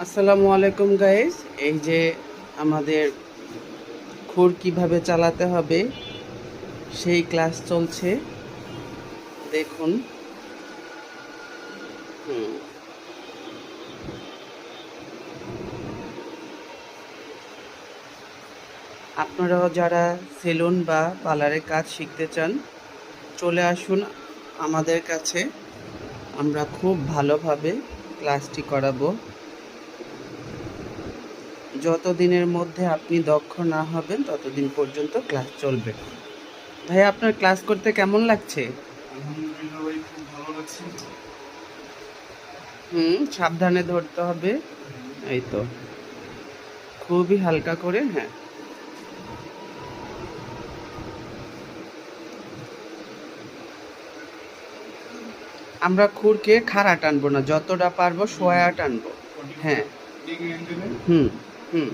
আসসালামু আলাইকুম গাইস। এই যে আমাদের খুর কিভাবে চালাতে হবে সেই ক্লাস চলছে, দেখুন। হুম আপনারাও যারা সেলুন বা পার্লারে কাজ শিখতে চান, চলে আসুন আমাদের কাছে। আমরা খুব ভালোভাবে ক্লাসটি করাবো। যতদিনের মধ্যে আপনি দক্ষ না হবেন ততদিন পর্যন্ত ক্লাস চলবে। ভাই, আপনার ক্লাস করতে কেমন লাগছে? আলহামদুলিল্লাহ ভাই, খুব ভালো লাগছে। সাবধানে ধরতে হবে। এই তো, খুবই হালকা করে। হ্যাঁ, আমরা খুরকে খাড়া টানবো না, যতটা পারবো সোয়া টানবো। হ্যাঁ। ডিগ্রি এন্টেলে হুম হুম